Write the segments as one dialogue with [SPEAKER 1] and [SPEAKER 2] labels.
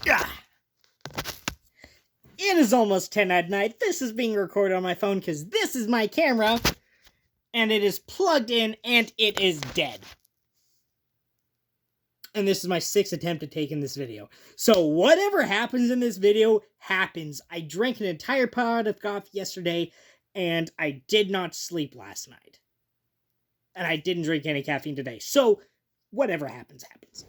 [SPEAKER 1] Ah. It is almost 10 at night. This is being recorded on my phone because this is my camera. And it is plugged in and it is dead. And this is my 6th attempt at taking this video. So whatever happens in this video, happens. I drank an entire pot of coffee yesterday, and I did not sleep last night. And I didn't drink any caffeine today. So whatever happens, happens.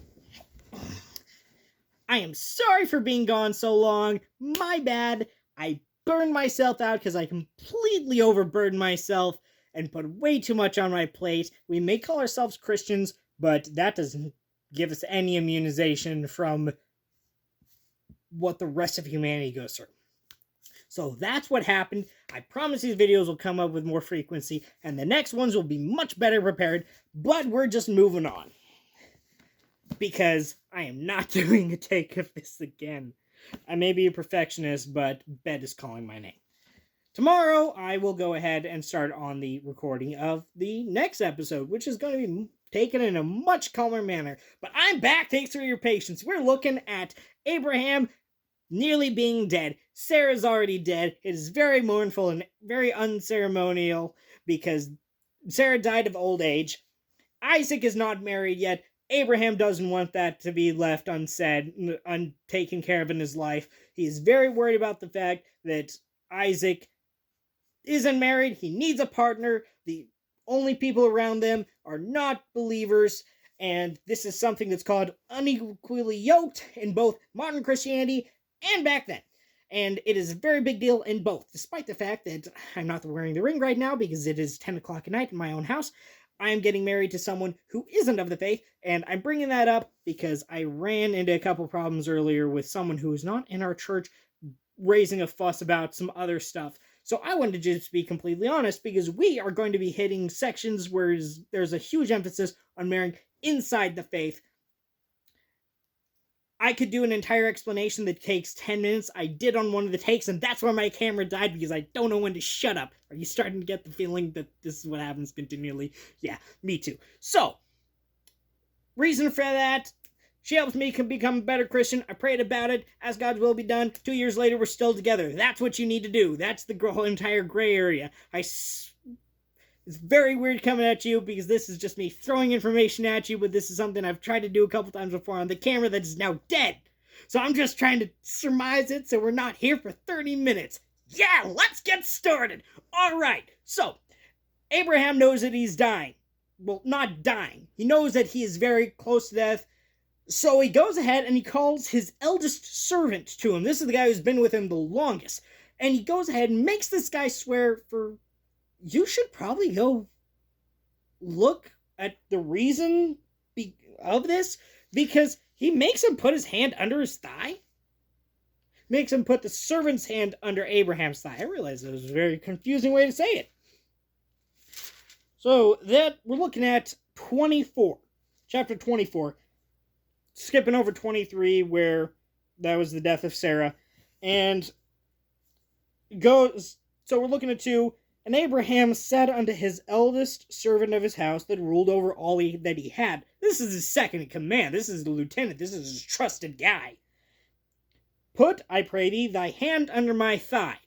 [SPEAKER 1] I am sorry for being gone so long. My bad. I burned myself out because I completely overburdened myself and put way too much on my plate. We may call ourselves Christians, but that doesn't give us any immunization from what the rest of humanity goes through. So that's what happened. I promise these videos will come up with more frequency, and the next ones will be much better prepared, but we're just moving on. Because I am not doing a take of this again. I may be a perfectionist, but bed is calling my name. Tomorrow, I will go ahead and start on the recording of the next episode, which is going to be taken in a much calmer manner. But I'm back, thanks for your patience. We're looking at Abraham nearly being dead. Sarah's already dead. It is very mournful and very unceremonial because Sarah died of old age. Isaac is not married yet. Abraham doesn't want that to be left unsaid, untaken care of in his life. He is very worried about the fact that Isaac isn't married. He needs a partner. The only people around them are not believers, and this is something that's called unequally yoked in both modern Christianity and back then. And it is a very big deal in both, despite the fact that I'm not wearing the ring right now because it is 10 o'clock at night in my own house. I am getting married to someone who isn't of the faith, and I'm bringing that up because I ran into a couple problems earlier with someone who is not in our church raising a fuss about some other stuff. So I wanted to just be completely honest because we are going to be hitting sections where there's a huge emphasis on marrying inside the faith. I could do an entire explanation that takes 10 minutes. I did on one of the takes, and that's where my camera died because I don't know when to shut up. Are you starting to get the feeling that this is what happens continually? Yeah, me too. So, reason for that, she helps me become a better Christian. I prayed about it. As God's will be done. 2 years later, we're still together. That's what you need to do. That's the whole entire gray area. It's very weird coming at you because this is just me throwing information at you, but this is something I've tried to do a couple times before on the camera that is now dead. So I'm just trying to surmise it so we're not here for 30 minutes. Yeah, let's get started. All right, so Abraham knows that he's dying. Well, not dying. He knows that he is very close to death. So he goes ahead and he calls his eldest servant to him. This is the guy who's been with him the longest. And he goes ahead and makes this guy swear for... You should probably go look at the reason of this, because he makes him put his hand under his thigh. Makes him put the servant's hand under Abraham's thigh. I realize that was a very confusing way to say it. So that we're looking at 24, chapter 24, skipping over 23 where that was the death of Sarah, and goes. So we're looking at 2. And Abraham said unto his eldest servant of his house that ruled over all that he had. This is his second in command. This is the lieutenant. This is his trusted guy. Put, I pray thee, thy hand under my thigh.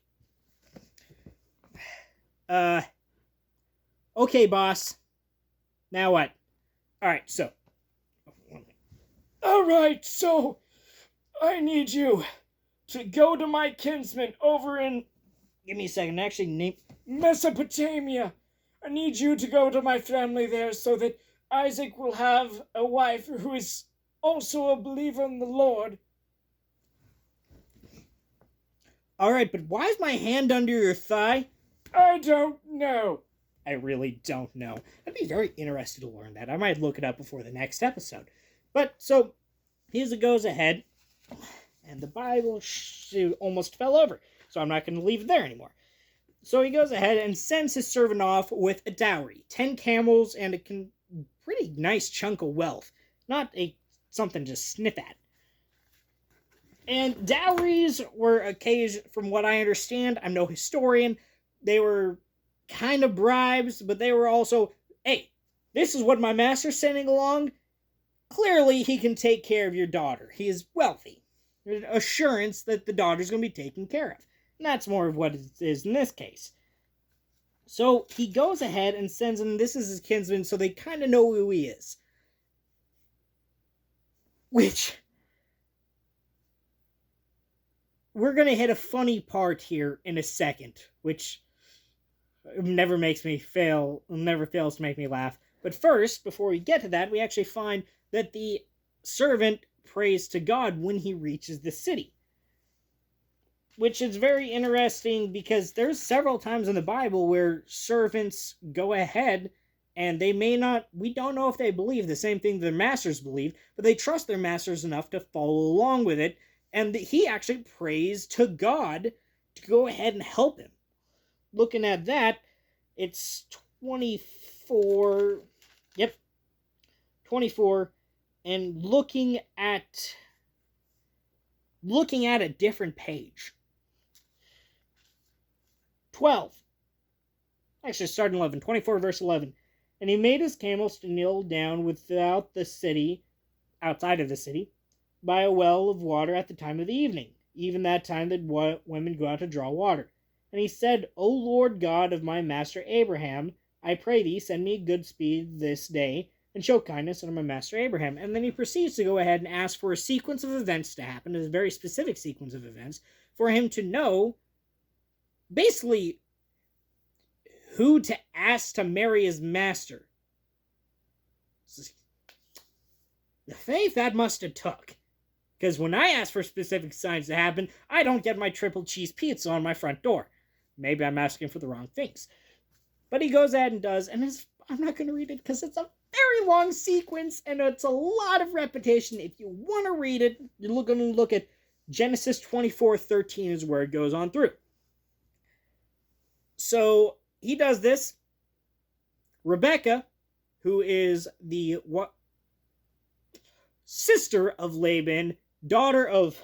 [SPEAKER 1] Okay, boss. Now what? Alright, so I need you to go to my kinsman over in... Give me a second. Actually, name... Mesopotamia. I need you to go to my family there so that Isaac will have a wife who is also a believer in the Lord. Alright, but why is my hand under your thigh? I don't know. I really don't know. I'd be very interested to learn that. I might look it up before the next episode. But, so, here's it goes ahead. And the Bible almost fell over. So I'm not going to leave it there anymore. So he goes ahead and sends his servant off with a dowry. 10 camels and a pretty nice chunk of wealth. Not something to sniff at. And dowries were occasioned, from what I understand, I'm no historian, they were kind of bribes, but they were also, hey, this is what my master's sending along. Clearly he can take care of your daughter. He is wealthy. assurance that the daughter's going to be taken care of. And that's more of what it is in this case. So he goes ahead and sends him, this is his kinsman, so they kind of know who he is. Which, we're going to hit a funny part here in a second, which never fails to make me laugh. But first, before we get to that, we actually find that the servant prays to God when he reaches the city. Which is very interesting because there's several times in the Bible where servants go ahead and we don't know if they believe the same thing their masters believe, but they trust their masters enough to follow along with it. And he actually prays to God to go ahead and help him. Looking at that, it's 24. Yep. 24. And looking at a different page. 12. Actually, starting 11. 24 verse 11. And he made his camels to kneel down outside of the city, by a well of water at the time of the evening, even that time that women go out to draw water. And he said, O Lord God of my master Abraham, I pray thee, send me good speed this day, and show kindness unto my master Abraham. And then he proceeds to go ahead and ask for a sequence of events to happen, a very specific sequence of events, for him to know, basically, who to ask to marry his master. The faith that must have took. Because when I ask for specific signs to happen, I don't get my triple cheese pizza on my front door. Maybe I'm asking for the wrong things. But he goes ahead and does, and I'm not going to read it because it's a very long sequence, and it's a lot of repetition. If you want to read it, you're going to look at Genesis 24:13 is where it goes on through. So he does this. Rebecca, who is the sister of Laban, daughter of...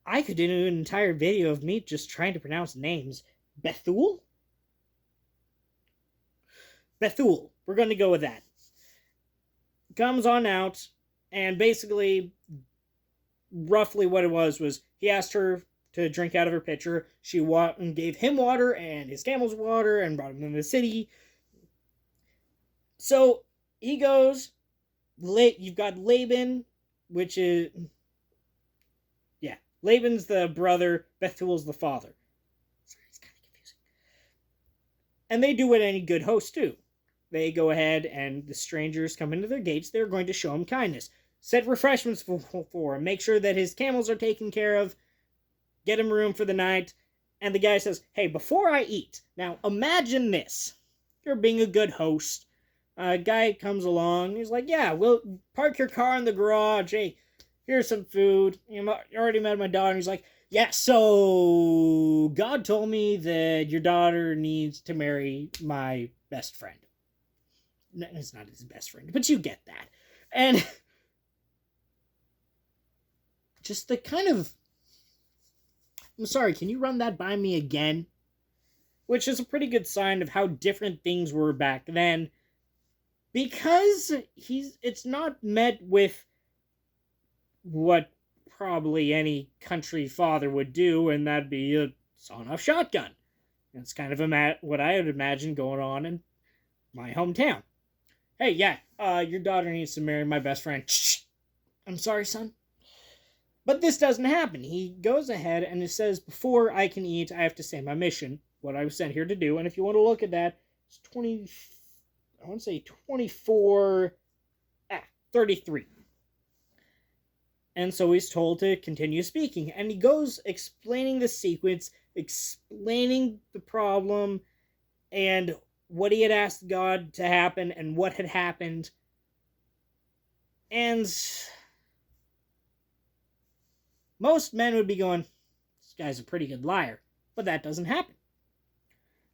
[SPEAKER 1] I could do an entire video of me just trying to pronounce names. Bethuel? Bethuel. We're going to go with that. Comes on out, and basically, roughly what it was he asked her to drink out of her pitcher. She gave him water and his camels water and brought him into the city. So he goes. You've got Laban, which is... Yeah, Laban's the brother, Bethuel's the father. Sorry, it's kind of confusing. And they do what any good hosts do. They go ahead and the strangers come into their gates. They're going to show him kindness. Set refreshments for him. Make sure that his camels are taken care of. Get him room for the night. And the guy says, hey, before I eat... Now, imagine this. You're being a good host. A guy comes along. He's like, yeah, we'll park your car in the garage. Hey, here's some food. You already met my daughter. He's like, yeah, so God told me that your daughter needs to marry my best friend. No, it's not his best friend, but you get that. And just the kind of... I'm sorry, can you run that by me again? Which is a pretty good sign of how different things were back then. Because it's not met with what probably any country father would do, and that'd be a sawn-off shotgun. That's kind of what I would imagine going on in my hometown. Hey, yeah, your daughter needs to marry my best friend. Shh. I'm sorry, son. But this doesn't happen. He goes ahead and it says, before I can eat, I have to say my mission, what I was sent here to do. And if you want to look at that, it's 33. And so he's told to continue speaking. And he goes explaining the sequence, explaining the problem, and what he had asked God to happen, and what had happened. And most men would be going, this guy's a pretty good liar. But that doesn't happen.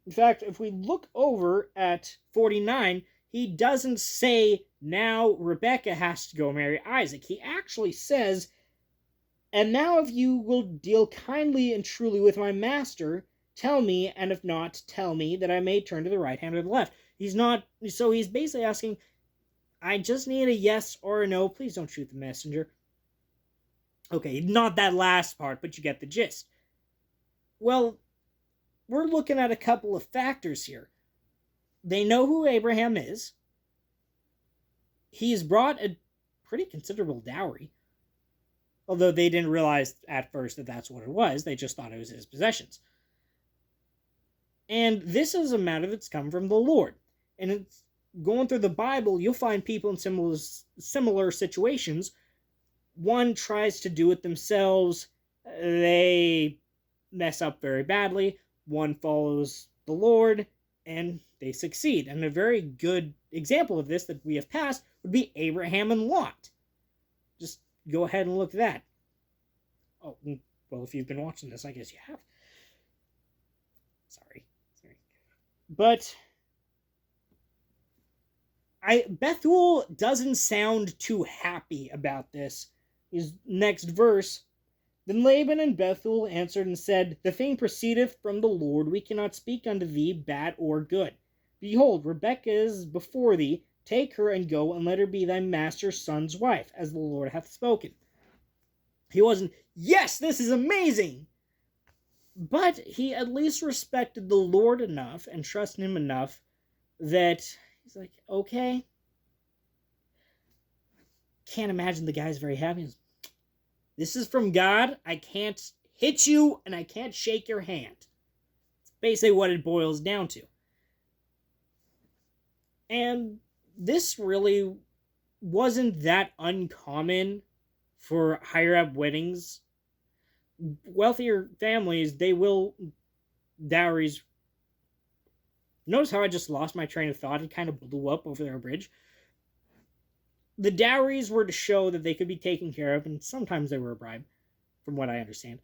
[SPEAKER 1] In fact, if we look over at 49, he doesn't say, now Rebecca has to go marry Isaac. He actually says, and now if you will deal kindly and truly with my master, tell me, and if not, tell me, that I may turn to the right hand or the left. He's basically asking, I just need a yes or a no. Please don't shoot the messenger. Okay, not that last part, but you get the gist. Well, we're looking at a couple of factors here. They know who Abraham is. He's brought a pretty considerable dowry, although they didn't realize at first that that's what it was. They just thought it was his possessions. And this is a matter that's come from the Lord. And it's going through the Bible, you'll find people in similar situations. One tries to do it themselves. They mess up very badly. One follows the Lord, and they succeed. And a very good example of this that we have passed would be Abraham and Lot. Just go ahead and look at that. Oh, well, if you've been watching this, I guess you have. Sorry. But Bethuel doesn't sound too happy about this. His next verse, then Laban and Bethuel answered and said, the thing proceedeth from the Lord. We cannot speak unto thee bad or good. Behold, Rebekah is before thee. Take her and go, and let her be thy master's son's wife, as the Lord hath spoken. He wasn't, yes, this is amazing! But he at least respected the Lord enough and trusted him enough that he's like, okay. Can't imagine the guy's very happy. This is from God. I can't hit you and I can't shake your hand. It's basically what it boils down to. And this really wasn't that uncommon for higher up weddings. Wealthier families, they will dowries. Notice how I just lost my train of thought. It kind of blew up over their bridge. The dowries were to show that they could be taken care of, and sometimes they were a bribe, from what I understand.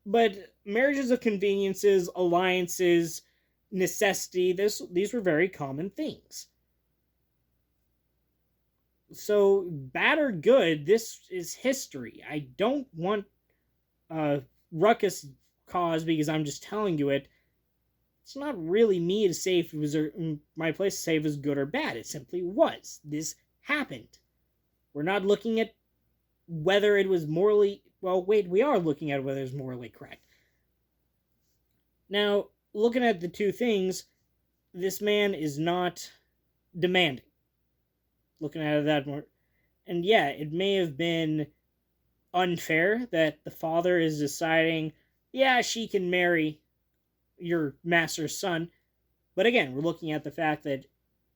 [SPEAKER 1] But marriages of conveniences, alliances, necessity, these were very common things. So, bad or good, this is history. I don't want ruckus cause because I'm just telling you it. It's not really me to say if it was my place to say if it was good or bad. It simply was. This happened. We're not looking at whether it was morally... Well, wait, we are looking at whether it was morally correct. Now, looking at the two things, this man is not demanding. Looking at it that more... And yeah, it may have been unfair that the father is deciding, yeah, she can marry your master's son. But again, we're looking at the fact that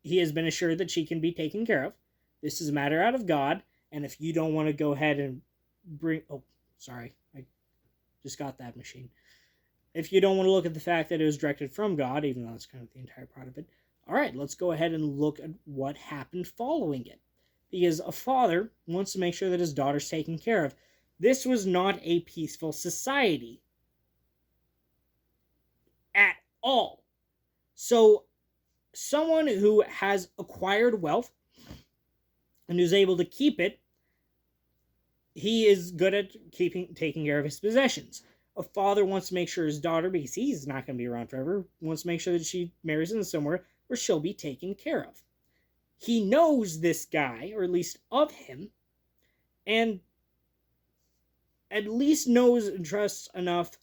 [SPEAKER 1] he has been assured that she can be taken care of. This is a matter out of God, and if you don't want to go ahead and bring... Oh, sorry, I just got that machine. If you don't want to look at the fact that it was directed from God, even though that's kind of the entire part of it, all right, let's go ahead and look at what happened following it. Because a father wants to make sure that his daughter's taken care of. This was not a peaceful society. At all. So, someone who has acquired wealth and who's able to keep it, he is good at taking care of his possessions. A father wants to make sure his daughter, because he's not going to be around forever, wants to make sure that she marries into somewhere where she'll be taken care of. He knows this guy, or at least of him, and at least knows and trusts enough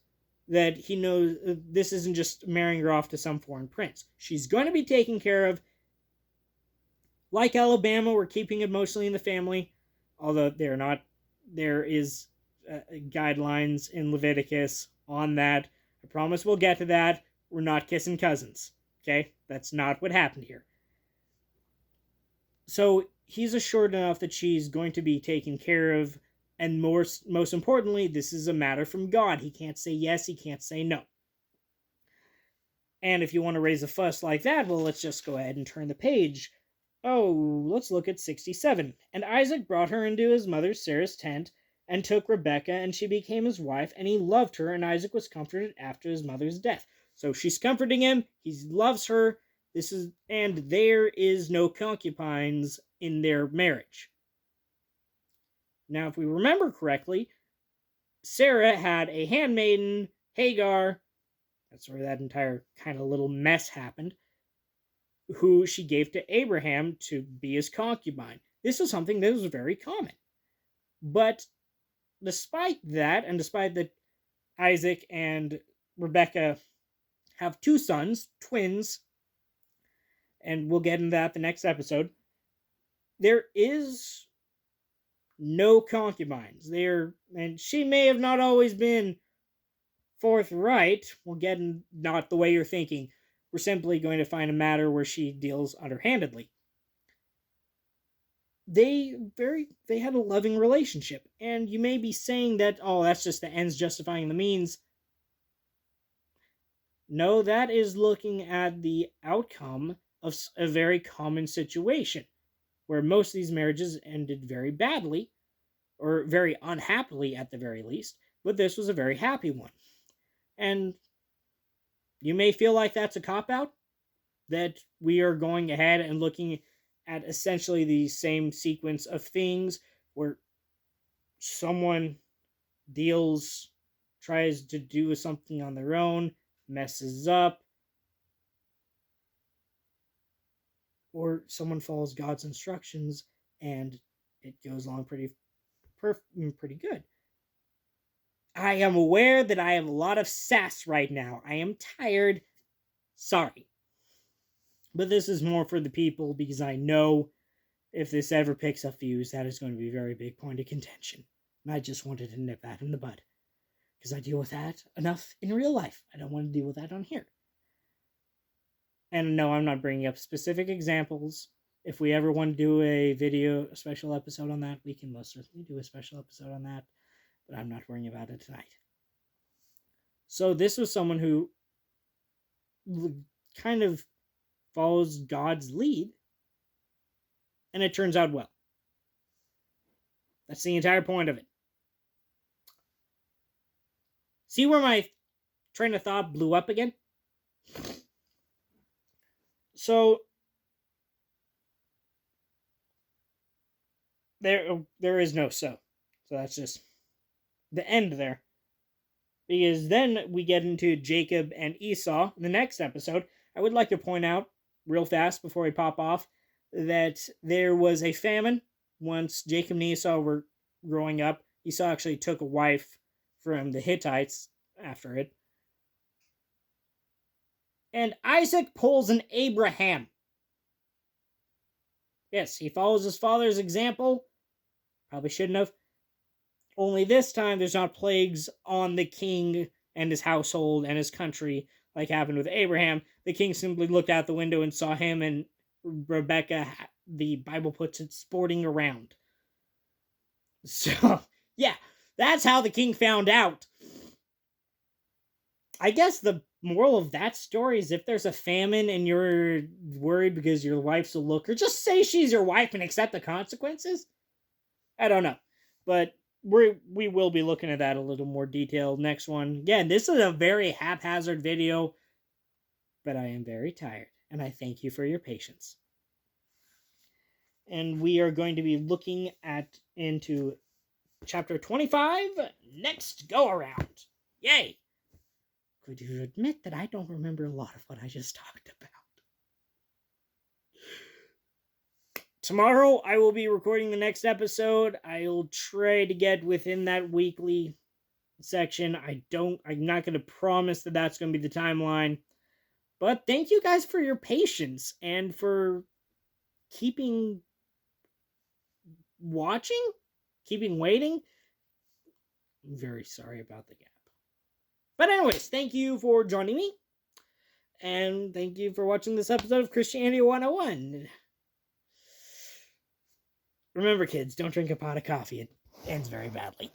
[SPEAKER 1] that he knows this isn't just marrying her off to some foreign prince. She's going to be taken care of. Like Alabama, we're keeping it mostly in the family, although they're not. There is guidelines in Leviticus on that. I promise we'll get to that. We're not kissing cousins. Okay? That's not what happened here. So he's assured enough that she's going to be taken care of, and most importantly, this is a matter from God. He can't say yes, he can't say no. And if you want to raise a fuss like that, well, let's just go ahead and turn the page. Oh, let's look at 67. And Isaac brought her into his mother Sarah's tent, and took Rebekah, and she became his wife, and he loved her, and Isaac was comforted after his mother's death. So she's comforting him, he loves her, and there is no concubines in their marriage. Now, if we remember correctly, Sarah had a handmaiden, Hagar, that's where that entire kind of little mess happened, who she gave to Abraham to be his concubine. This was something that was very common. But despite that, and despite that Isaac and Rebecca have 2 sons, twins, and we'll get into that the next episode, there is no concubines. And she may have not always been forthright. We'll get in, not the way you're thinking. We're simply going to find a matter where she deals underhandedly. They had a loving relationship, and you may be saying that, oh, that's just the ends justifying the means. No, that is looking at the outcome of a very common situation, where most of these marriages ended very badly, or very unhappily at the very least, but this was a very happy one. And you may feel like that's a cop-out, that we are going ahead and looking at essentially the same sequence of things where someone tries to do something on their own, messes up, or someone follows God's instructions and it goes along pretty good. I am aware that I have a lot of sass right now. I am tired. Sorry. But this is more for the people, because I know if this ever picks up views, that is going to be a very big point of contention. And I just wanted to nip that in the bud, because I deal with that enough in real life. I don't want to deal with that on here. And no, I'm not bringing up specific examples. If we ever want to do a special episode on that, we can most certainly do a special episode on that. But I'm not worrying about it tonight. So this was someone who kind of follows God's lead, and it turns out well. That's the entire point of it. See where my train of thought blew up again? So there is no so. So that's just the end there. Because then we get into Jacob and Esau in the next episode. I would like to point out real fast before we pop off that there was a famine once Jacob and Esau were growing up. Esau actually took a wife from the Hittites after it. And Isaac pulls an Abraham. Yes, he follows his father's example. Probably shouldn't have. Only this time there's not plagues on the king and his household and his country like happened with Abraham. The king simply looked out the window and saw him and Rebecca, the Bible puts it, sporting around. So, yeah, that's how the king found out. I guess the moral of that story is if there's a famine and you're worried because your wife's a looker, just say she's your wife and accept the consequences. I don't know. But we will be looking at that a little more detailed next one. Again, this is a very haphazard video, but I am very tired, and I thank you for your patience. And we are going to be looking into chapter 25 next go around. Yay! Could you admit that I don't remember a lot of what I just talked about? Tomorrow, I will be recording the next episode. I'll try to get within that weekly section. I'm not going to promise that that's going to be the timeline. But thank you guys for your patience and for keeping watching, keeping waiting. I'm very sorry about the gap. But anyways, thank you for joining me. And thank you for watching this episode of Christianity 101. Remember, kids, don't drink a pot of coffee. It ends very badly.